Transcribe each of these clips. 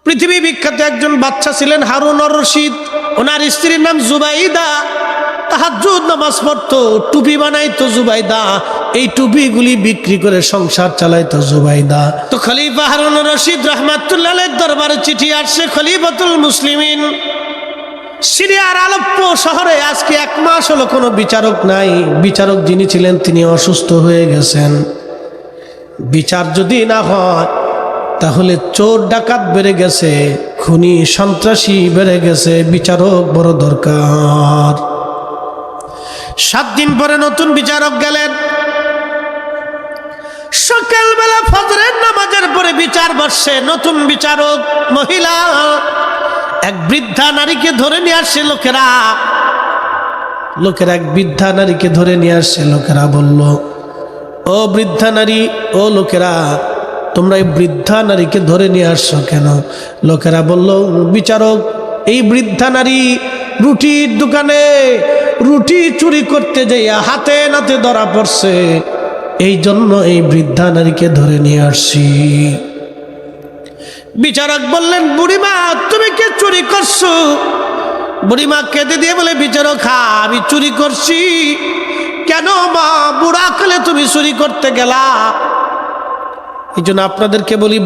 পৃথিবী বিখ্যাত একজন বাচ্চা ছিলেন হারুন আর রশিদ। ওনার স্ত্রীর নাম জুবাইদা। তাহাজ্জুদ নামাজ পড়তো, টুপি বানাইতো জুবাইদা। এই টুপিগুলি বিক্রি করে সংসার চালাইতো জুবাইদা। তো খলিফা হারুন আর রশিদ রাহমাতুল্লাহ আলাইহির দরবারে চিঠি আসছে খলিফাতুল মুসলিমিন। সিরিয়ার আলেপ্পো শহরে আজকে 1 মাস হলো কোনো বিচারক নাই। বিচারক যিনি ছিলেন তিনি অসুস্থ হয়ে গেছেন। বিচার যদি না হয় তাহলে চোর ডাকাত বেড়ে গেছে, খুনি সন্ত্রাসী বেড়ে গেছে। বিচারক বড় দরকার। 7 দিন পরে নতুন বিচারক গেলেন। সকালবেলা ফজরের নামাজের পরে বিচার বসছে। নতুন বিচারক মহিলা এক বৃদ্ধা নারীকে ধরে নিয়ে আসছে লোকেরা এক বৃদ্ধা নারীকে ধরে নিয়ে আসছে লোকেরা। বলল, ও বৃদ্ধা নারী, ও লোকেরা, তোমরা এই বৃদ্ধা নারীকে ধরে নিয়ে আসছো কেন? লোকেরা বলল, বিচারক, এই বৃদ্ধা নারী রুটির দোকানে রুটি চুরি করতে যাইয়া হাতে নাতে ধরা পড়ছে, এই জন্য এই বৃদ্ধা নারীকে ধরে নিয়ে আসছি। বিচারক বললেন, বুড়িমা তুমি কে চুরি করছো? বুড়িমা কেঁদে দিয়ে বলে, বিচারক, আমি চুরি করছি। কেন মা, বুড়া কালে তুমি চুরি করতে গেলা? এই জন্য আপনাদেরকে বলি,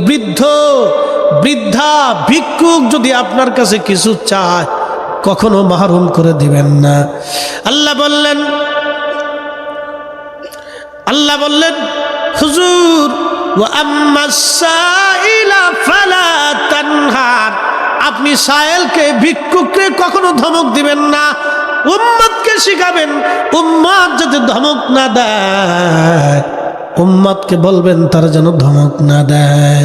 বৃদ্ধা ভিক্ষুক যদি আপনার কাছে কিছু চায় কখনো মাহরুম করে দিবেন না। আল্লাহ বললেন, হুজুর, ওয়া আম্মাস সাইলা ফালা তানহার, আপনি সায়েলকে ভিক্ষুককে কখনো ধমক দিবেন না। উম্মতকে শিখাবেন, উম্মত যদি ধমক না দেয় উম্মতকে বলবেন তারা যেন ধমক না দেয়।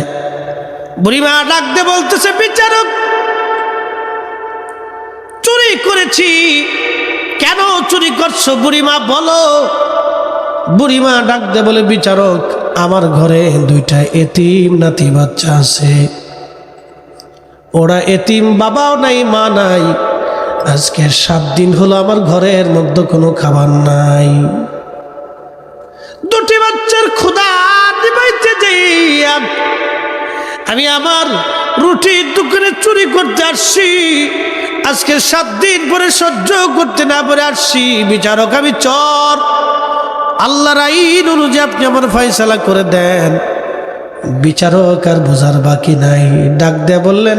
বুড়িমা ডাক দিয়ে বলতেছে, বিচারক, চুরি করেছি। কেন চুরি করছো বুড়িমা, বলো। বুড়িমা ডাক দিয়ে বলে, বিচারক, আমার ঘরে 2টা এতিম নাতি বাচ্চা আছে। ওরা এতিম, বাবাও নাই মা নাই। আজকে 7 দিন হলো আমার ঘরের মধ্যে কোনো খাবার নাই। 2টি বাচ্চার ক্ষুধা দিবাইতে যাইয়া আমি আমার রুটির দোকানে চুরি করতে আসছি। আজকে 7 দিন পরে সহ্য করতে না পারে আসছি। বিচারক, আমি চোর। আল্লাহর আইন অনুযায়ী আপনি আমার ফয়সালা করে দেন। বিচারক আর বোঝার বাকি নাই, ডাক দিয়ে বললেন,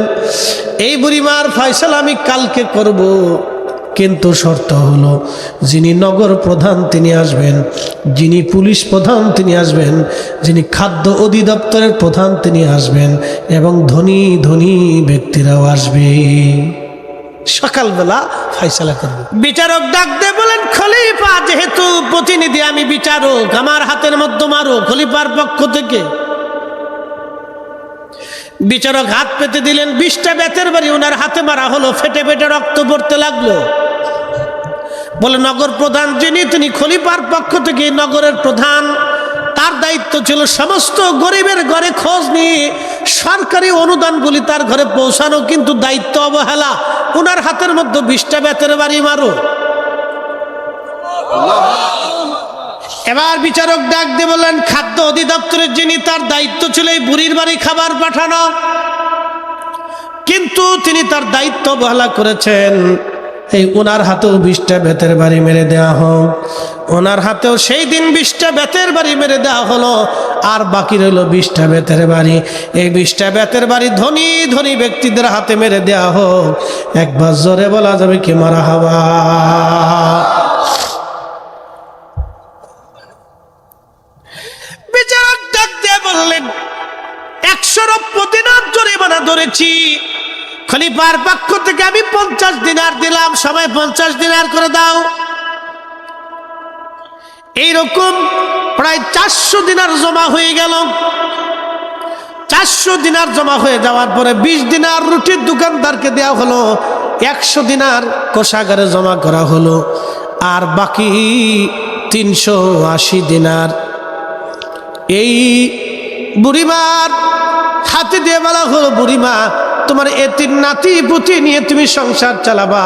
এই বুড়িমার ফয়সালা আমি কালকে করব, কিন্তু শর্ত হলো যিনি নগর প্রধান তিনি আসবেন, যিনি পুলিশ প্রধান তিনি আসবেন, যিনি খাদ্য অধিদপ্তরের প্রধান তিনি আসবেন, এবং ধনী ধনী ব্যক্তিরাও আসবে। সকালবেলা ফয়সালা করবে। বিচারক ডাক দিয়ে বলেন, খলিফা যেহেতু প্রতিনিধি, আমি বিচারক, আমার হাতের মধ্যে মারো খলিফার পক্ষ থেকে। বিচারক হাত পেতে দিলেন। 20টা বেতের বাড়ি ওনার হাতে মারা হলো। ফেটে ফেটে রক্ত পড়তে লাগলো। বলে, নগর প্রধান যিনি তিনি খলিফার পক্ষ থেকে নগরের প্রধান। তার দায়িত্ব ছিল সমস্ত গরিবের ঘরে খোঁজ নিয়ে সরকারি অনুদানগুলি তার ঘরে পৌঁছানো, কিন্তু দায়িত্ব অবহেলা। ওনার হাতের মধ্যে 20টা বেতের বাড়ি মারো। এবার বিচারক ডাক দিয়ে বললেন, খাদ্য অধিদপ্তরের যিনি, তার দায়িত্ব ছিল এই বুড়ির বাড়ি খাবার পাঠানো, কিন্তু তিনি তার দায়িত্ব অবহেলা করেছেন। এই ওনার হাতেও 20টা বেতের বাড়ি মেরে দেওয়া হোক। ওনার হাতেও সেই দিন 20টা বেতের বাড়ি মেরে দেওয়া হলো। আর বাকি রইল 20টা বেতের বাড়ি। এই 20টা বেতের বাড়ি ধনী ধনী ব্যক্তিদের হাতে মেরে দেওয়া হোক। একবার জোরে বলা যাবে কি মারহাবা। বিচারক ডাক দিয়ে বললেন, 100 দিনার জরিমানা ধরেছি। খলিফার পক্ষ থেকে আমি 50 দিনার দিলাম, সবাই 50 দিনার করে দাও। এইরকম প্রায় 400 দিনার জমা হয়ে গেল। 400 দিনার জমা হয়ে যাওয়ার পরে 20 দিনার রুটির দোকানদারকে দেওয়া হলো, 100 দিনার কোষাগারে জমা করা হলো, আর বাকি 380 দিনার এই বুড়িমার হাতে দিয়ে বলা হলো, বুড়িমা, তোমার এতিম নাতি পুতি নিয়ে তুমি সংসার চালাবা।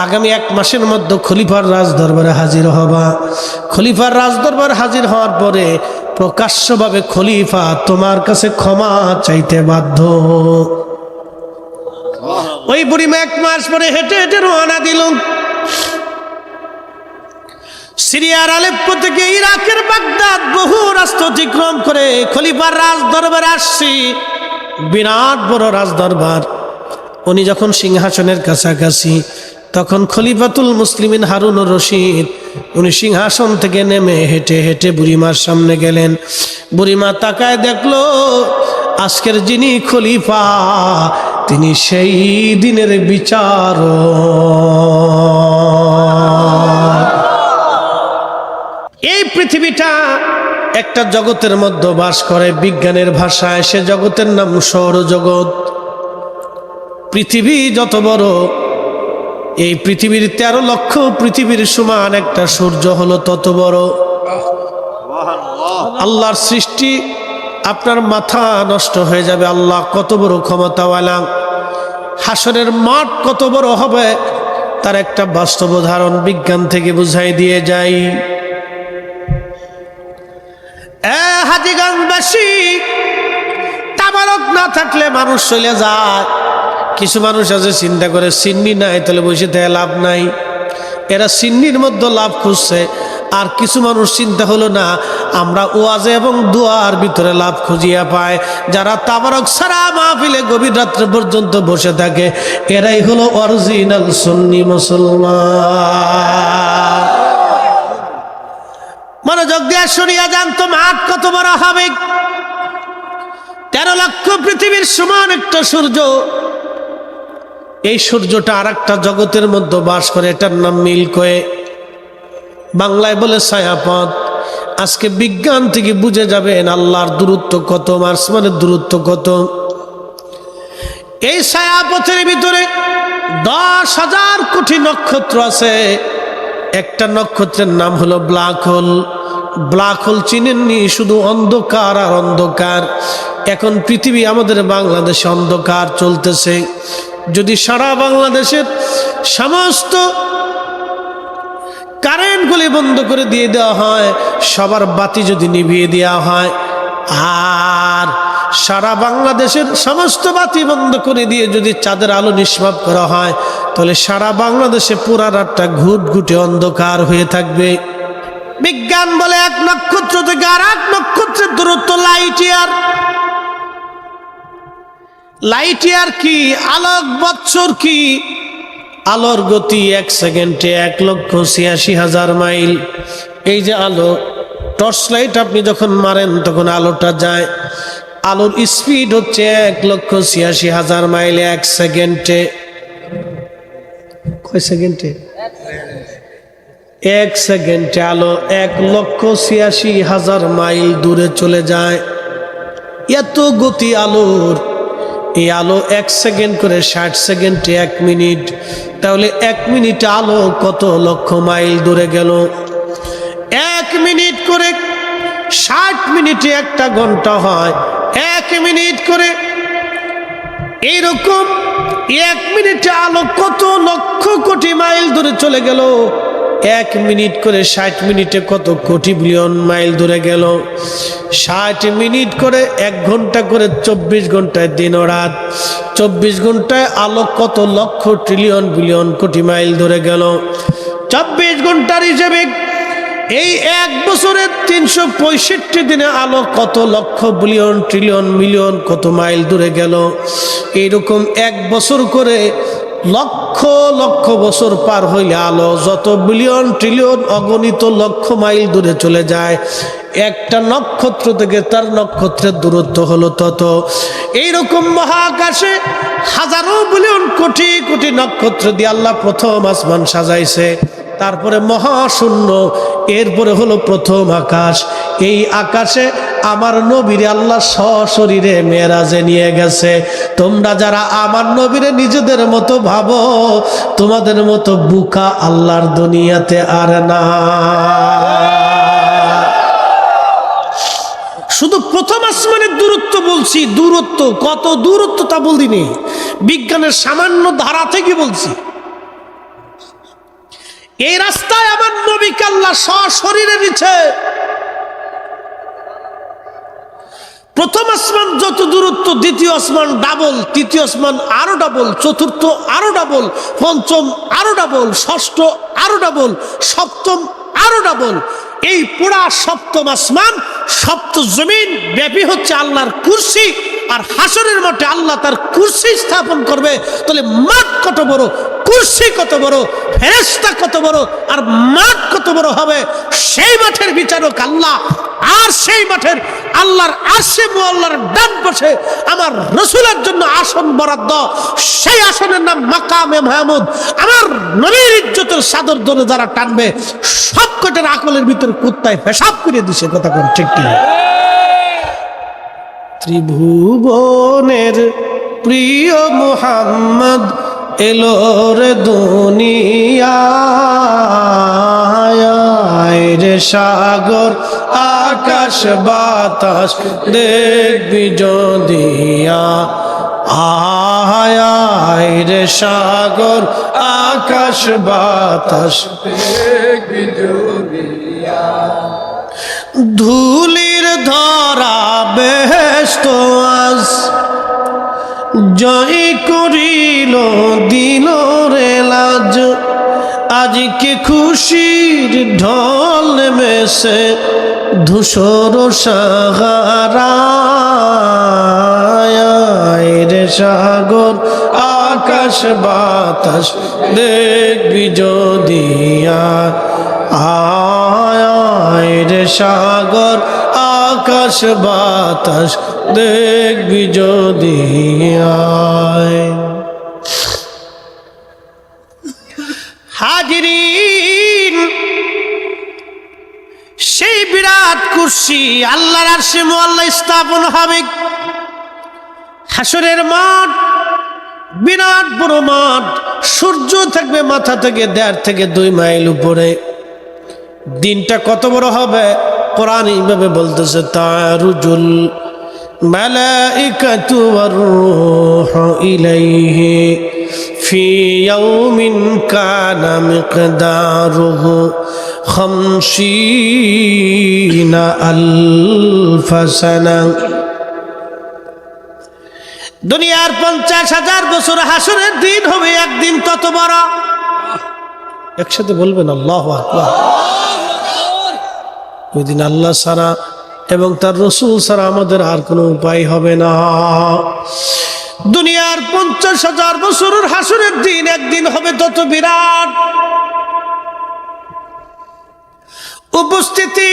আগামী 1 মাসের মধ্যে খলিফার রাজদরবারে হাজির হবা। খলিফার রাজদরবার হাজির হওয়ার পরে প্রকাশ্যভাবে খলিফা তোমার কাছে ক্ষমা চাইতে বাধ্য। ওই বুড়িমা 1 মাস পরে হেঁটে হেঁটে রওনা দিল সিরিয়ার আলেপ্পো থেকে ইরাকের বাগদাদ বহু রাস্তা অতিক্রম করে খলিফার রাজ দরবারে আসছি। বিরাট বড় রাজ দরবার। উনি যখন সিংহাসনের কাছাকাছি, তখন খলিফাতুল মুসলিমিন হারুনুর রশিদ উনি সিংহাসন থেকে নেমে হেঁটে হেঁটে বুড়িমার সামনে গেলেন। বুড়িমা তাকায় দেখলো আজকের যিনি খলিফা তিনি সেই দিনের বিচারক। এই পৃথিবীটা একটা জগতের মধ্যে বাস করে, বিজ্ঞানের ভাষায় সে জগতের নাম সৌরজগৎ। পৃথিবী যত বড়, এই পৃথিবীর 13 লক্ষ পৃথিবীর সমান একটা সূর্য হলো তত বড়। আল্লাহর সৃষ্টি, আপনার মাথা নষ্ট হয়ে যাবে। আল্লাহ কত বড় ক্ষমতাওয়ালা, হাসরের মাঠ কত বড় হবে তার একটা বাস্তব উদাহরণ বিজ্ঞান থেকে বুঝাই দিয়ে যাই। হাজীগঞ্জবাসী, তাবারক না থাকলে মানুষ চলে যায়। কিছু মানুষ আছে চিন্তা করে সিন্নি নাই তাহলে বসে থেকে লাভ নাই, এরা সিন্নির মধ্যে লাভ খুঁজছে। আর কিছু মানুষ চিন্তা হলো না, আমরা ওয়াজে এবং দুয়ার ভিতরে লাভ খুঁজিয়া পায়। যারা তাবারক ছাড়া মাহফিলে গভীর রাত্রে পর্যন্ত বসে থাকে, এরাই হলো অরিজিনাল সুন্নি মুসলমান। মনোযোগ দিয়ে শুনিয়া জানতো মাঠ কত বড় হবে। 13 লক্ষ পৃথিবীর সমান একটা সূর্য। এই সূর্যটা আর একটা জগতের মধ্যে বাস করে, এটার নাম মিল্কওয়ে, বাংলায় বলে ছায়াপথ। আজকে বিজ্ঞান থেকে বুঝে যাবেন আল্লাহর দূরত্ব কত, আসমানের দূরত্ব কত। এই ছায়াপথের ভিতরে 10,000 কোটি নক্ষত্র আছে। একটা নক্ষত্রের নাম হলো ব্ল্যাক হোল। ব্ল্যাক হোল চিনেননি? শুধু অন্ধকার আর অন্ধকার। এখন পৃথিবী, আমাদের বাংলাদেশে অন্ধকার চলতেছে। যদি সারা বাংলাদেশের সমস্ত কারেন্টগুলি বন্ধ করে দিয়ে দেওয়া হয়, সবার বাতি যদি নিভিয়ে দেওয়া হয়, আর সারা বাংলাদেশের সমস্ত বাতি বন্ধ করে দিয়ে যদি চাঁদের আলো নিষ্পাপ করা হয়, তাহলে সারা বাংলাদেশে পুরা রাতটা ঘুটঘুটে অন্ধকার হয়ে থাকবে। বিজ্ঞান বলে এক নক্ষত্র থেকে আর এক নক্ষত্রের দূরত্ব লাইট ইয়ার। লাইট ইয়ার কি? আলোক বৎসর কি? আলোর গতি 1 সেকেন্ডে 1,86,000 মাইল। এই যে আলো, টর্চ লাইট আপনি যখন মারেন তখন আলোটা যায়। আলোর স্পিড হচ্ছে 1,86,000 মাইল 1 সেকেন্ডে। কয় সেকেন্ডে? 1 সেকেন্ডে আলো 1,86,000 মাইল দূরে চলে যায়। এত গতি আলোর। এই আলো 1 সেকেন্ড করে 60 সেকেন্ডে 1 মিনিট। তাহলে 1 মিনিটে আলো কত লক্ষ মাইল দূরে গেল। 1 মিনিট করে 60 মিনিটে 1টা ঘন্টা হয়। 1 মিনিট করে এইরকম 1 মিনিটে আলো কত লক্ষ কোটি মাইল দূরে চলে গেল। 1 মিনিট করে 60 মিনিটে কত কোটি বিলিয়ন মাইল দূরে গেল। 60 মিনিট করে 1 ঘন্টা করে 24 ঘন্টায় দিন ও রাত। 24 ঘন্টায় আলো কত লক্ষ ট্রিলিয়ন বিলিয়ন কোটি মাইল দূরে গেল। 24 ঘন্টার হিসেবে এই 1 বছরের 365 দিনে আলো কত লক্ষ বিলিয়ন ট্রিলিয়ন মিলিয়ন কত মাইল দূরে গেল। এইরকম 1 বছর করে লক্ষ লক্ষ বছর পার হইলে আলো যত বিলিয়ন ট্রিলিয়ন অগণিত লক্ষ মাইল দূরে চলে যায়। একটা নক্ষত্র থেকে তার নক্ষত্রের দূরত্ব হলো তত। এইরকম মহাকাশে হাজারো বিলিয়ন কোটি কোটি নক্ষত্র দিয়ে আল্লাহ প্রথম আসমান সাজাইছে। তারপরে মহাশূন্য, এরপরে হলো প্রথম আকাশ। এই আকাশে আমার নবীরে আল্লাহ সশরীরে মেরাজে নিয়ে গেছে। তোমরা যারা আমার নবীরে নিজেদের মতো ভাবো, তোমাদের মতো বুকা আল্লাহর দুনিয়াতে আর না। শুধু প্রথম আসমানের দূরত্ব বলছি, দূরত্ব কত দূরত্ব তা বলিনি, বিজ্ঞানের সামান্য ধারা থেকে বলছি। এই রাস্তায় আমার নবীকে আল্লাহ সশরীরে নিচ্ছে। প্রথম আসমান যত দূরত্ব, দ্বিতীয় আসমান ডাবল, তৃতীয় আসমান আরো ডাবল, চতুর্থ আরো ডাবল, পঞ্চম আরো ডাবল, ষষ্ঠ আরো ডাবল, সপ্তম আরো ডাবল। এই পুরা সপ্তম আসমান, সপ্ত জমিন ব্যাপী হচ্ছে আল্লাহর কুরসি। আর হাসরের মাঠে আল্লাহ তার কুরসি স্থাপন করবে। তাহলে মাঠ কত বড়, কুরসি কত বড়, ফেরেশতা কত বড়, আর মাঠ কত বড় হবে। সেই মাঠের বিচারক আল্লাহ, আর সেই মাঠের আল্লাহর আরশে মুআল্লার ডান পাশে আমার রাসূলের জন্য আসন বরাদ্দ। সেই আসনের নাম মাকামে মাহমুদ। আমার নবীর ইজ্জতের চাদর ধরে যারা টানবে, সব কটার আকলের ভিতর কুত্তায় পেশাব করে দিছে। কথা কোন ঠিক কি? ত্রিভুবনের প্রিয় মুহাম্মদ এলো রে দুনিয়ায়, রে সাগর আকাশ বাতাস দেখবি যদিয়া, আয় রে সাগর আকাশ বাতাস দেখবি যদিয়া। ধুলির ধরা বেহেশত আজ জয় করিল দিল রে লাজ, আজকে খুশির ঢল নেমেছে ধূসর সাহারায়, রে সাগর আকাশ বাতাস দেখবি যদিয়া, আয় রে সাগর আকাশ বাতাস দেখবি যদিয়া। হাজিরিন, সেই বিরাট কুরসি আল্লাহর আরশে মুআল্লা স্থাপন হবে। হাসরের মাঠ বিরাট বড় মাঠ, সূর্য থাকবে মাথা থেকে 1.5 থেকে 2 মাইল উপরে। দিনটা কত বড় হবে কোরআন এইভাবে বলতেছে, তারুজুল মালাইকাতু ওয়ার রূহু ইলাইহি ফি ইয়াউমিন কানা মিকদারুহু 50 আলফ সানা। দুনিয়ার 50,000 বছর হাসরের দিন হবে একদিন তত বড়। একসাথে বলবেন আল্লাহু আকবার। ওই দিন আল্লাহ ছাড়া এবং তার রসুল ছাড়া আমাদের আর কোনো উপায় হবে না। দুনিয়ার 50,000 বছরের হাসরের দিন একদিন হবে তত বিরাট। উপস্থিতি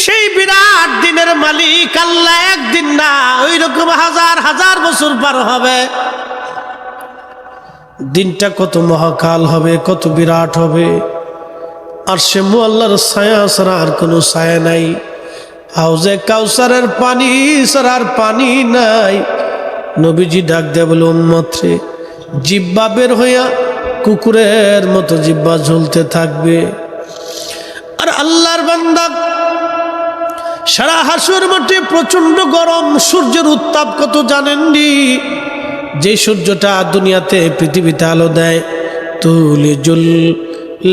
সেই বিরাট দিনের মালিক আল্লাহ একদিন না, ওই রকম 1000,000 বছর পার হবে। দিনটা কত মহাকাল হবে, কত বিরাট হবে। আরশে মুআল্লার ছায়া ছাড়া আর কোনো ছায়া নাই। হাউজে কাউসারের পানি ছাড়া আর পানি নাই। নবীজি ডাক দেয়া বলে, উম্মত রে, জিহ্বা বের হইয়া কুকুরের মতো জিহ্বা ঝুলতে থাকবে। আর আল্লাহর বান্দা, সারা হাসর মাঠে প্রচন্ড গরম, সূর্যের উত্তাপ কত জানেননি? যে সূর্যটা দুনিয়াতে পৃথিবীতে আলো দেয়, তুলিজুল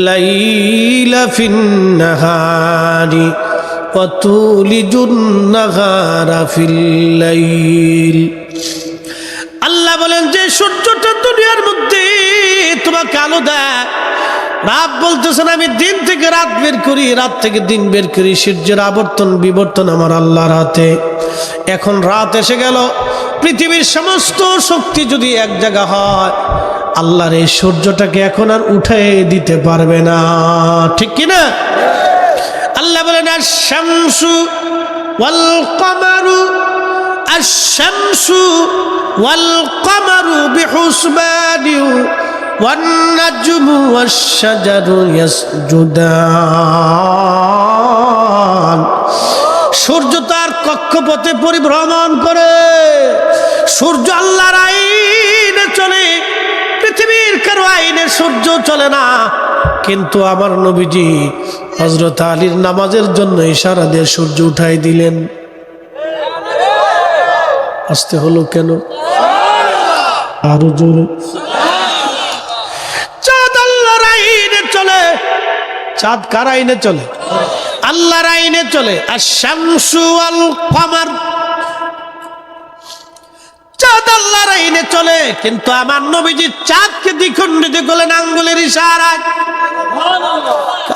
লাইলা ফিন নাহারি ওয়া তুলিজুন নাহারা ফিল লাইল। আল্লাহ বলেন যে সূর্যটা দুনিয়ার মধ্যে তোমাকে আলো দেয়, রাত বলতেছেন আমি দিন থেকে রাত বের করি, রাত থেকে দিন বের করি। সূর্যের আবর্তন বিবর্তন আমার আল্লাহর হাতে। এখন রাত এসে গেল, পৃথিবীর সমস্ত শক্তি যদি এক জায়গা হয়, আল্লাহর এই সূর্যটাকে এখন আর উঠে দিতে পারবে না, ঠিক কিনা? আল্লাহ বলেন আশ-শামসু ওয়াল কমারু, আশ-শামসু ওয়াল কমারু বিহুসবানি ওয়ান নাজমু ওয়াশ-শাজারু ইয়াসজুদান। সূর্য তার কক্ষপথে পরিভ্রমণ করে। সূর্য আল্লাহর আইনে চলে, পৃথিবীর কারো আইনে সূর্য চলে না। কিন্তু আমার নবীজি হযরত আলীর নামাজের জন্য ইশারা দিয়ে সূর্য উঠাই দিলেন। আসতে হলো কেন? আরো জোরে। চাঁদ আল্লাহর আইনে চলে। চাঁদ কার আইনে চলে? আল্লাহর আইনে চলে। আশ-শামসু ওয়াল কমার, চাঁদ আল্লাহর আইনে চলে, কিন্তু আমার নবীজি চাঁদকে দ্বিখণ্ডিত করলেন আঙ্গুলের ইশারায়।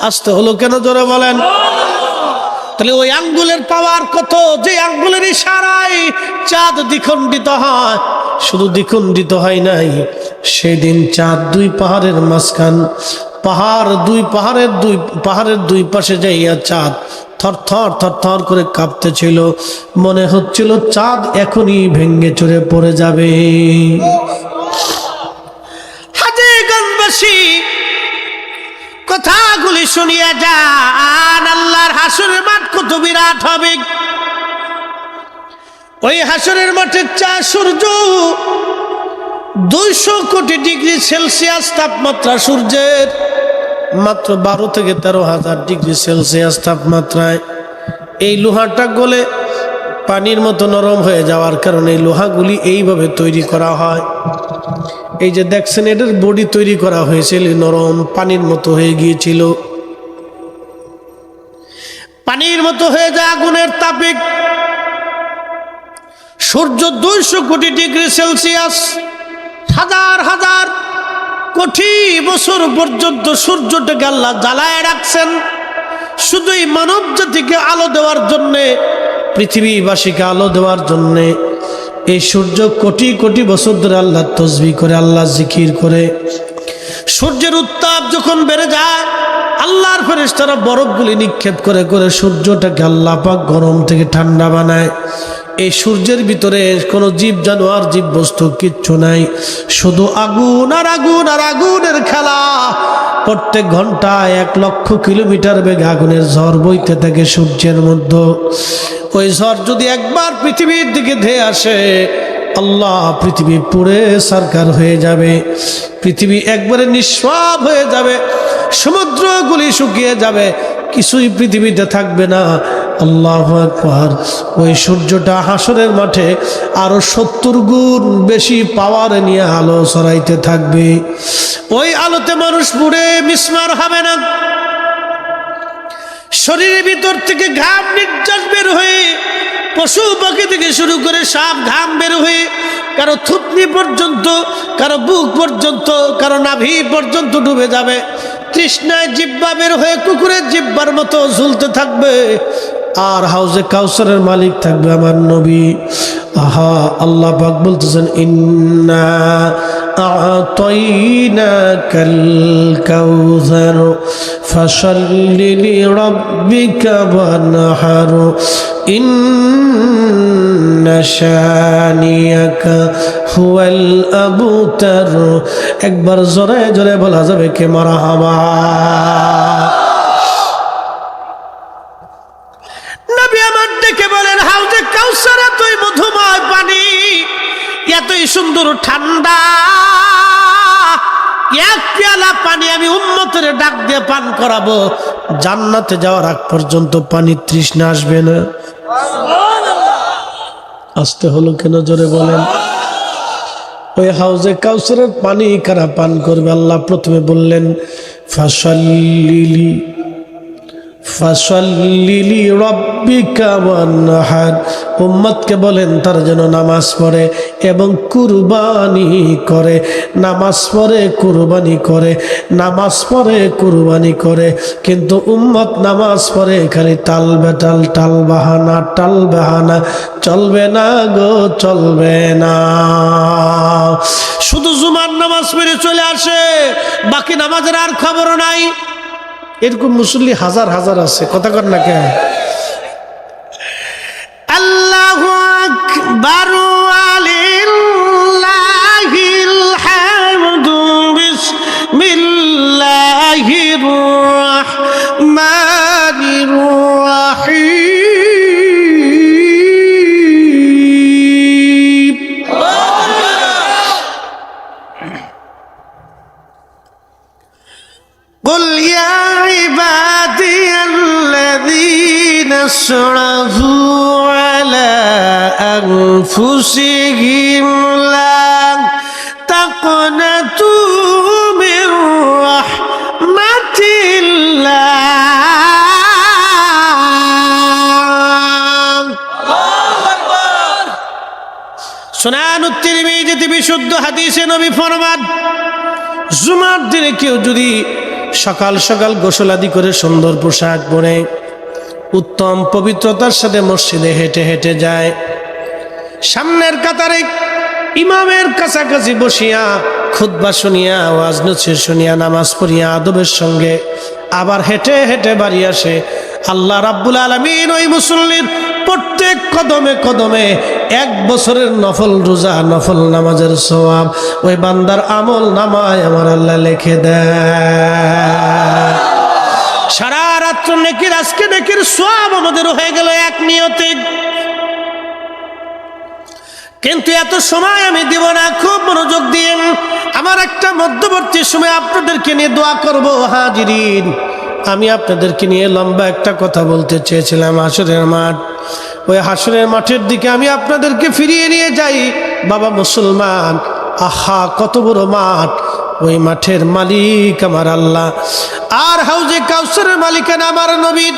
আসতে হলো কেন জোরে বলেন? তাহলে ওই আঙ্গুলের পাওয়ার কত, যে আঙ্গুলের ইশারায় চাঁদ দ্বিখণ্ডিত হয়। শুধু দ্বিখণ্ডিত হয় নাই, সেদিন চাঁদ দুই পাহাড়ের মাঝখান, পাহাড়ের দুই পাশে যাইয়া চাঁদ থরথর থরথর করে কাঁপতেছিল। মনে হচ্ছিল চাঁদ এখনই ভেঙ্গে চুরে পড়ে যাবে। হাজীগঞ্জবাসী কথাগুলি শুনিয়া যান, আল্লাহর হাসরের মাঠ কত বিরাট হবে। ওই হাসরের মাঠের সূর্য 200 কোটি ডিগ্রি সেলসিয়াস তাপমাত্রা, সূর্যের মাত্র 12 থেকে 13,000 ডিগ্রি সেলসিয়াস তাপমাত্রায় এই লোহাটা গলে পানির মতো নরম হয়ে যাওয়ার কারণে এই লোহাগুলি এইভাবে তৈরি করা হয়। এই যে দেখছেন, এটার বডি তৈরি করা হয়েছিল নরম, পানির মতো হয়ে গিয়েছিল। পানির মতো হয়ে যায় আগুনের তাপে। সূর্য 200 কোটি ডিগ্রি সেলসিয়াস, হাজার হাজার কোটি বছর পর্যন্ত সূর্যটাকে আল্লাহ জ্বালায় রাখছেন শুধুই মানব জাতিকে আলো দেওয়ার জন্যে, পৃথিবীবাসীকে আলো দেওয়ার জন্যে। এই সূর্য কোটি কোটি বছর ধরে আল্লাহ তসবিহ করে, আল্লাহ জিকির করে। সূর্যের উত্তাপ যখন বেড়ে যায়, আল্লাহর ফেরেশতারা বরফগুলি নিক্ষেপ করে করে সূর্যটাকে আল্লাহ পাক গরম থেকে ঠান্ডা বানায়। এই সূর্যের ভিতরে কোনো জীব জানোয়ার, জীব বস্তু কিচ্ছু নাই, শুধু আগুন আর আগুন আর আগুনের খেলা। প্রত্যেক ঘন্টায় 1 লক্ষ কিলোমিটার বেগে আগুনের ঝড় বইতে থাকে সূর্যের মধ্যে। ওই ঝড় যদি একবার পৃথিবীর দিকে ধেয়ে আসে, আল্লাহ, পৃথিবী পুড়ে ছারখার হয়ে যাবে, পৃথিবী একবারে নিষ্পাপ হয়ে যাবে, সমুদ্রগুলি শুকিয়ে যাবে, কিছুই পৃথিবীতে থাকবে না। আল্লাহু আকবার। ওই সূর্যটা হাসরের মাঠে আরো 70 গুণ বেশি পাওয়ার নিয়ে আলো ছড়াইতে থাকবে। ওই আলোতে মানুষ পুড়ে মিসমার হবে না। শরীরের ভিতর থেকে ঘাম নির্যাস বের হয়ে, পশু পাখি থেকে শুরু করে সব ঘাম বের হয়ে, কারো থুতনি পর্যন্ত, কারো বুক পর্যন্ত, কারো নাভি পর্যন্ত ডুবে যাবে। তৃষ্ণায় জিহ্বা বের হয়ে কুকুরের জিহ্বার মতো ঝুলতে থাকবে। আর হাউজে কাউসারের মালিক থাকবে আমার নবী। আহা, আল্লাহ পাক বলতেছেন, ইন্না আ'তাইনাকাল কাউসার ফাসাল্লি লিরাব্বিকা ওয়ানহার ইন্না শানিয়াকা হুয়াল আবতার। একবার জোরে জোরে বলা যাবে কে মারহাবা। নবী আমার ডেকে বলেন, হাউজে কাউসার এতই মধুময় পানি, এতই সুন্দর ঠান্ডা, এক পেয়ালা পানি আমি উম্মতের ডাক দিয়ে পান করাবো, জান্নাতে যাওয়ার আগ পর্যন্ত পানির তৃষ্ণা আসবে না। আসতে হলো কেন জোরে বলেন? ওই হাউজে কাউসারের পানি কারা পান করবে? আল্লাহ প্রথমে বললেন, ফাসাল্লি লিরাব্বিকা ওয়ানহার। উম্মতকে বলেন তার যেন নামাজ পড়ে এবং কুরবানি করে, নামাজ পড়ে কুরবানি করে, নামাজ পড়ে কুরবানি করে। কিন্তু উম্মত নামাজ পড়ে খালি টাল বেটাল, টাল বাহানা, টাল বাহানা। চলবে না গো, চলবে না। শুধু জুমার নামাজ পড়ে চলে আসে, বাকি নামাজের আর খবর নাই। এরকম মুসল্লি হাজার হাজার আছে, কথা কর না কেন? আল্লাহু আকবার ওয়ালিল্লাহিল হামদু বিসমিল্লাহির রাহমানির রাহিম। قل يا عبادي الذين اسرفوا على أنفسهم لا تقنطوا من رحمة الله সুনানুত তিরমিজিতে বিশুদ্ধ হাদিসে নবী ফরমান, জুমার দিনে কেউ যদি সকাল সকাল গোসল আদি করে সুন্দর পোশাক পরে উত্তম পবিত্রতার সাথে মসজিদে হেঁটে হেঁটে যায়, সামনের কাতারে ইমামের কাছাকাছি বসিয়া খুতবা শুনিয়া, ওয়াজ নসিহত শুনিয়া, নামাজ পড়িয়া আদবের সঙ্গে আবার হেঁটে হেঁটে বাড়ি আসে, আল্লাহ রাব্বুল আলামিন ওই মুসল্লির প্রত্যেক কদমে কদমে 1 বছরের নফল রোজা, নফল নামাজের সওয়াব ওই বান্দার আমল নামায় আমার আল্লাহ লিখে দেয়। সারা রাত্র নেকির, আজকে নেকির সওয়াব আমাদের হয়ে গেল এক নিয়তে। কিন্তু এত সময় আমি দিব না, খুব মনোযোগ দিয়ে আমার একটা মধ্যবর্তী সময় আপনাদেরকে নিয়ে দোয়া করব। হাজিরিন, আমি আপনাদেরকে নিয়ে লম্বা একটা কথা বলতে চেয়েছিলাম। হাসরের মাঠ, ওই হাসরের মাঠের দিকে আমি আপনাদেরকে ফিরিয়ে নিয়ে যাই। বাবা মুসলমান, আহা কত বড় মাঠ! ওই মাঠের মালিক আমার আল্লাহ, আর হাউজে কাউসারের মালিকানা আমার নবীর।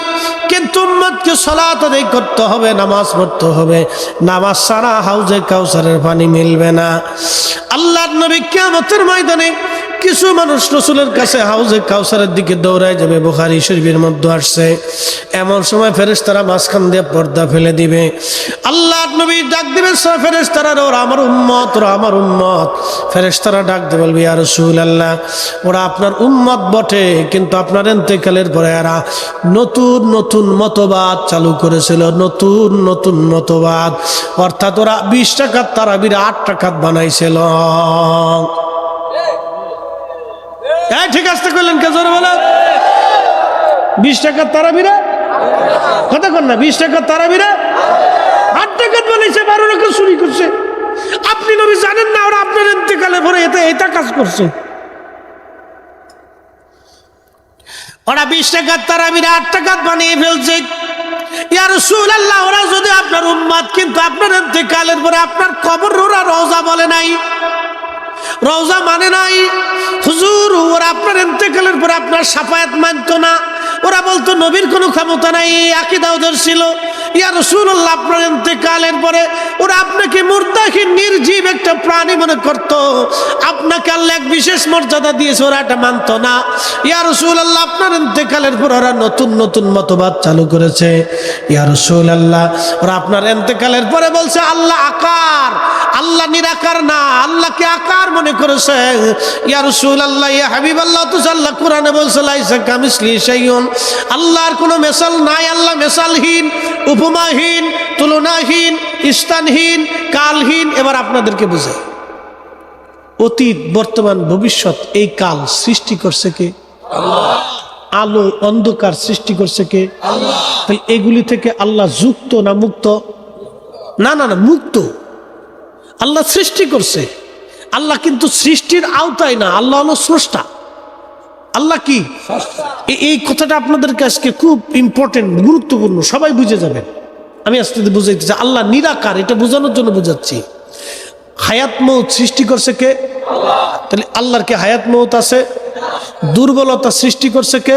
কিন্তু উম্মতকে সালাত আদায় করতে হবে, নামাজ পড়তে হবে। নামাজ ছাড়া হাউজে কাউসারের পানি মিলবে না। আল্লাহর নবী কিয়ামতের ময়দানে কিছু মানুষ রাসূলের কাছে হাউজে কাউসারের দিকে দৌড়ায় যাবে। বুখারী শরীফের মধ্যে আসছে, এমন সময় ফেরেশতারা মাঝখান দিয়ে পর্দা ফেলে দিবে। আল্লাহর নবী ডাক দিবেন, ফেরেশতারা, ওরা আমার উম্মত, ওরা আমার উম্মত। ফেরেশতারা ডাক দিয়ে বলবে, ইয়া রাসূলুল্লাহ, ওরা আপনার উম্মত বটে, কিন্তু আপনার ইন্তেকালের পরে এরা নতুন নতুন মতবাদ চালু করেছিল, নতুন নতুন মতবাদ। অর্থাৎ ওরা 20 টাকার তারাবির 8 টাকাত বানাইছিল। ঠিক আছে করলেন কে জোরে বলো? 20 টাকার তারাবিরা কথা কন না, 20 টাকার তারাবিরা 8 টাকাত বানাইছে, 12 টাকা চুরি করছে। আপনি নবী জানেন না ওরা আপনার ইন্তেকালে পরে এটা কাজ করছে? ওরা 20 টাকার তারাবিরা 8 টাকাত বানিয়ে ফেলছে। ইয়া রাসূলুল্লাহ, ওরা যদি আপনার উম্মত, কিন্তু আপনার ইন্তেকালের পরে আপনার কবর ওরা রওজা বলে নাই, রওজা মানে নাই। হুজুর, ওরা আপনার ইন্তেকালের পরে আপনার শাফায়াত মানতো না, ওরা বলতো নবীর কোনো ক্ষমতা নাই, আকীদা ওদের ছিল। ইয়া রাসূলুল্লাহ, আপনার ইন্তেকালের পরে ওরা আপনাকে মুর্দাহীন, নির্জীব একটা প্রাণী মনে করত, আপনাকে আল্লাহ এক বিশেষ মর্যাদা দিয়েছে, ওরা এটা মানতো না। ইয়া রাসূলুল্লাহ, আপনার ইন্তেকালের পর ওরা নতুন নতুন মতবাদ চালু করেছে। ইয়া রাসূলুল্লাহ, ওরা আপনার ইন্তেকালের পরে বলছে আল্লাহ আকার, আল্লাহ নিরাকার না, আল্লাহকে আকার মনে করেছে। ইয়া রাসূলুল্লাহ, ইয়া হাবিবাল্লাহ, তো আল্লাহ কোরআনে বলছে লাইসা কামিসলিহি শাইউন, আল্লাহর কোনো মেসাল নাই, আল্লাহ মেসালহীন, উপমাহীন, তুলনাহীন, স্থানহীন, কালহীন। এবার আপনাদেরকে বুঝাই, অতীত, বর্তমান, ভবিষ্যৎ, এই কাল সৃষ্টি করছে কে? আল্লাহ। আলো অন্ধকার সৃষ্টি করছে কে? আল্লাহ। তাহলে এগুলি থেকে আল্লাহ যুক্ত না মুক্ত? না না না, মুক্ত। আল্লাহ সৃষ্টি করছে, আল্লাহ কিন্তু সৃষ্টির আওতায় না, আল্লাহ হলো স্রষ্টা। আল্লাহ কি? এই কথাটা আপনাদেরকে আজকে খুব ইম্পর্টেন্ট, গুরুত্বপূর্ণ, সবাই বুঝে যাবেন। আমি আজকে বুঝাইতে চাই, আল্লাহ নিরাকার, এটা বোঝানোর জন্য বুঝাচ্ছি। হায়াত মৌত সৃষ্টি করছে কে? আল্লাহ। তাহলে আল্লাহর কি হায়াত মৌত আছে? দুর্বলতা সৃষ্টি করছে কে?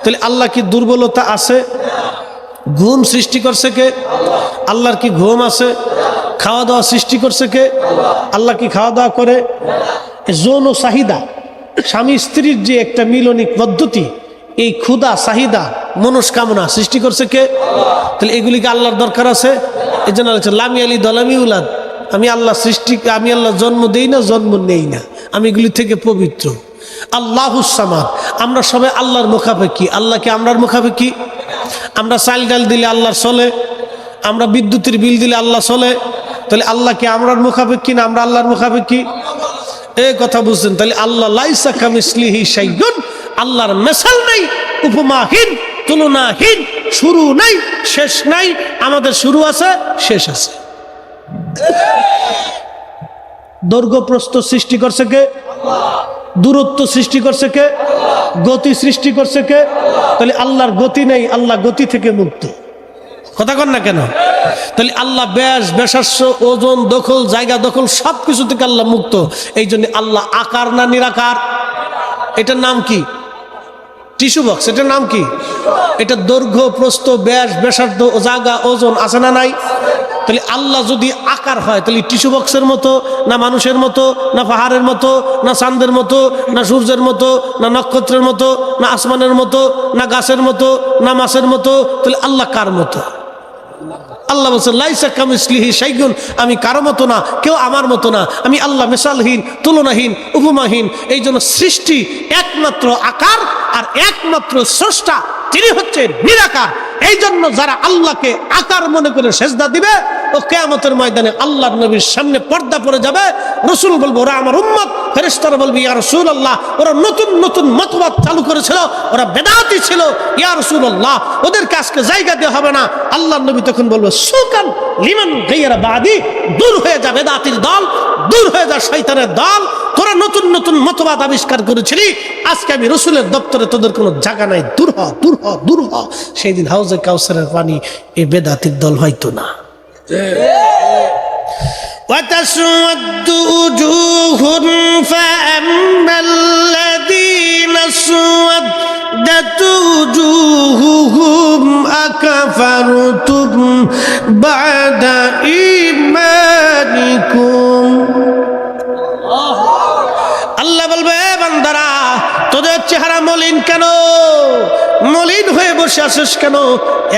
তাহলে আল্লাহ কি দুর্বলতা আছে? ঘুম সৃষ্টি করছে কে? আল্লাহর কি ঘুম আছে? খাওয়া দাওয়া সৃষ্টি করছে কে? আল্লাহ কি খাওয়া দাওয়া করে? যৌন চাহিদা, স্বামী স্ত্রীর যে একটা মিলনিক পদ্ধতি, এই ক্ষুধা, চাহিদা, মনস্কামনা সৃষ্টি করছে কে? তাহলে এগুলিকে আল্লাহর দরকার আছে? এই জন্য লামি আলী দলামি উলাদ, আমি আল্লাহ সৃষ্টি, আমি আল্লাহ জন্ম দেই না, জন্ম নেই না, আমি এগুলি থেকে পবিত্র। আল্লাহুস সামাদ, আমরা সবাই আল্লাহর মুখাপেক্ষী। আল্লাহকে আমরার মুখাপেক্ষী? আমরা চাল ডাল দিলে আল্লাহর চলে, আমরা বিদ্যুতের বিল দিলে আল্লাহ চলে। তাহলে আল্লাহকে আমরার মুখাপেক্ষী না আমরা আল্লাহর মুখাপেক্ষী? এই কথা বুঝছেন? তাহলে আল্লাহ লাইসা কামিসলিহি শাইউন, আল্লাহর মেসাল নাই, উপমাহীন, তুলনাহীন, শুরু নাই, শেষ নাই। আমাদের শুরু আছে, শেষ আছে। দৈর্ঘ্য প্রস্থ সৃষ্টি করছে কে? দূরত্ব সৃষ্টি করছে কে? গতি সৃষ্টি করছে কে? তাহলে আল্লাহর গতি নেই, আল্লাহ গতি থেকে মুক্ত। কথা কন না কেন? তাহলে আল্লাহ ব্যাস, ব্যাসার্শ, ওজন, দখল, জায়গা দখল, সব কিছু থেকে আল্লাহ মুক্ত। এই জন্য আল্লাহ আকার না নিরাকার? এটার নাম কি? Tissue box. এটার নাম কি? এটা দৈর্ঘ্য, প্রস্থ, ব্যাস, ব্যাসার্ধ, জায়গা, ওজন আছে না নাই? তাহলে আল্লাহ যদি আকার হয় তাহলে টিস্যু বক্সের মতো, না মানুষের মতো, না পাহাড়ের মতো, না চাঁদের মতো, না সূর্যের মতো, না নক্ষত্রের মতো, না আসমানের মতো, না গাছের মতো, না মাছের মতো, তাহলে আল্লাহ কার মতো? আল্লাহ বলছেন লাইসা কামিসলিহি শাইউন, আমি কারো মতো না, কেউ আমার মতো না, আমি আল্লাহ মিসালহীন, তুলনাহীন, উপমাহীন। এই জন্য সৃষ্টি একমাত্র আকার আর একমাত্র স্রষ্টা তিনি হচ্ছেন নিরাকার। এই জন্য যারা আল্লাহকে আকার মনে করে সেজদা দিবে ও কিয়ামতের ময়দানে আল্লাহর নবীর সামনে পর্দা পড়ে যাবে। রাসূল বলবে ওরা আমার উম্মত, ফেরেশতারা বলবে ইয়া রাসূলুল্লাহ ওরা নতুন নতুন মতবাদ চালু করেছিল, ওরা বেদাতি ছিল, ইয়া রাসূলুল্লাহ ওদেরকে আজকে জায়গা দেওয়া হবে না। আল্লাহর নবী তখন বলবে সুকান লিমান গায়রা বাদি, দূর হয়ে যা বেদাতির দল, দূর হয়ে যা শয়তানের দল, তোরা নতুন নতুন মতবাদ আবিষ্কার করেছিলি, আজকে আমি রাসূলের দপ্তরে তোদের কোনো জায়গা নাই, দূর হ, দূর হ, দূর হ। সেই দিন হাউজে কাউসারের পানি এই বেদাতির দল হয়তো না। وتسود وجوه فأما الذين اسودت وجوههم أكفرتم بعد إيمانكم। আল্লাহ বলবে বান্দারা তোদের চেহারা মলিন কেন, মলিন হয়ে বসে আছিস কেন?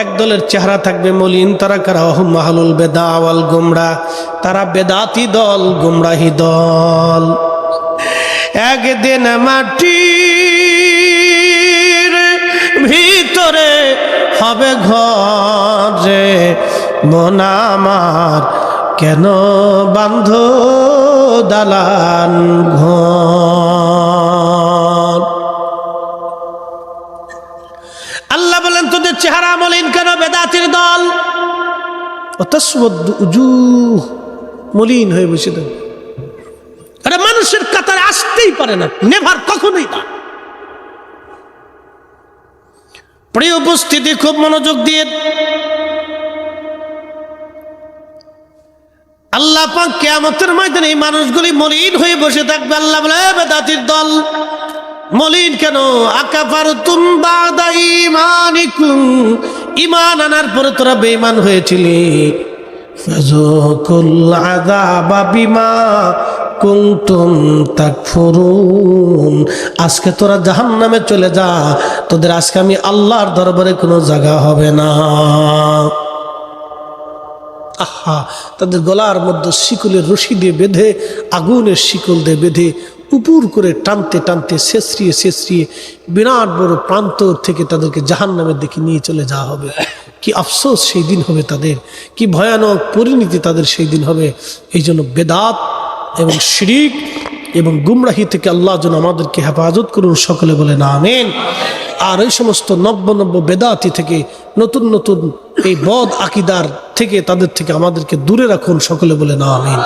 একদলের চেহারা থাকবে মলিন, তারা কারা? হুম আহলুল বেদা ওয়াল গুমরা, তারা বেদাতি দল, গুমরাহি দল। একদিন মাটির ভিতরে হবে ঘরে, মন আমার কেন বান্ধ দালান ঘর। আল্লাহ বলেন তোদের চেহারা মলিন কেন? বেদাতির দল। মলিন হয়ে বসে দেন, আরে মানুষের কাতারে আসতেই পারে না, নেভার, কখনোই না। প্রিয় উপস্থিতি, খুব মনোযোগ দিয়ে আল্লাহ পাক কিয়ামতের ময়দানে এই মানুষগুলি মলিন হয়ে বসে থাকবে। আল্লাহ বলে বেদাতির দল মলিন কেন? আকাফারতুম বাদা ঈমানিকুম, ঈমান আনার পরে তোরা বেঈমান হয়েছিলি। ফাযুকুল আযাবা বিমা কুনতুম তাকফুরুন, আজকে তোরা জাহান্নামে চলে যা, তোদের আজকে আমি আল্লাহর দরবারে কোনো জায়গা হবে না। আহা, তাদের গলার মধ্যে শিকলের রশি দিয়ে বেঁধে, আগুনের শিকল দিয়ে বেঁধে উপর করে টানতে টানতে ছেঁচড়িয়ে ছেঁচড়িয়ে বিরাট বড় প্রান্তর থেকে তাদেরকে জাহান্নামের দিকে নিয়ে চলে যাওয়া হবে। কি আফসোস সেই দিন হবে তাদের, কি ভয়ানক পরিণতি তাদের সেই দিন হবে। এই জন্য বেদাত এবং শিরিক এবং গুমরাহি থেকে আল্লাহ যেন আমাদেরকে হেফাজত করুন, সকলে বলেন আমিন। আর এই সমস্ত নব্য নব্য বেদাতি থেকে, নতুন নতুন এই বদ আকিদার থেকে, তাদের থেকে আমাদেরকে দূরে রাখুন, সকলে বলেন আমিন।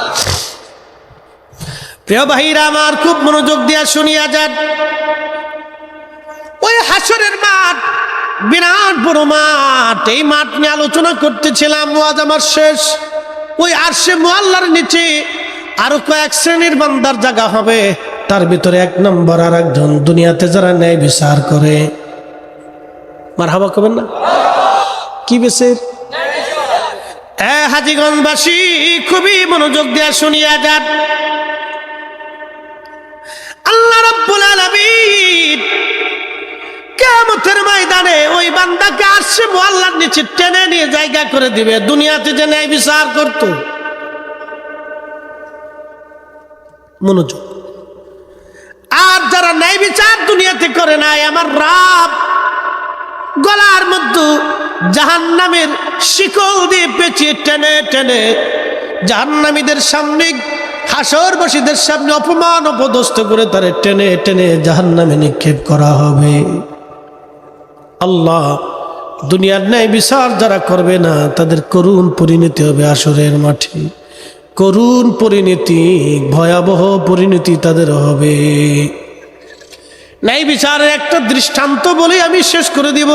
প্রিয় ভাইরা আমার, খুব মনোযোগ দিয়া শুনিয়া যান। ওই হাসরের মাঠ বিরাট বড় মাঠ, এই মাঠ নিয়ে আলোচনা করতেছিলাম, ওয়াজ আমার শেষ। ওই আরশে মুআল্লার নিচে আরো কয়েক শ্রেণীর বান্দার জায়গা হবে, তার ভিতরে এক নম্বর আর একজন দুনিয়াতে যারা ন্যায় বিচার করে। মারহাবা করবেন না? কি বিচার? হাজীগঞ্জবাসী খুবই মনোযোগ দিয়া শুনিয়া যান। আল্লাহ রাব্বুল আলামিন কিয়ামতের ময়দানে ওই বান্দাকে আরশে মুআল্লার নিচে টেনে নিয়ে জায়গা করে দিবে। দুনিয়াতে যে ন্যায় বিচার করত, মনোযোগ, আর যারা ন্যায় বিচার দুনিয়াতে করে নাই, আমার রব গলার মধ্যে জাহান্নামের শিকল দিয়ে পেঁচিয়ে টেনে টেনে জাহান্নামীদের সামনে, হাসরবাসীদের সামনে অপমান অপদস্থ করে তারে টেনে টেনে জাহান্নামে নিক্ষেপ করা হবে। আল্লাহ দুনিয়ার ন্যায় বিচার যারা করবে না, তাদের করুণ পরিণতি হবে হাসরের মাঠে, করুণ পরিণতি, ভয়াবহ পরিণতি তাদের হবে। ন্যায় বিচারের একটা দৃষ্টান্ত বলে আমি শেষ করে দিব।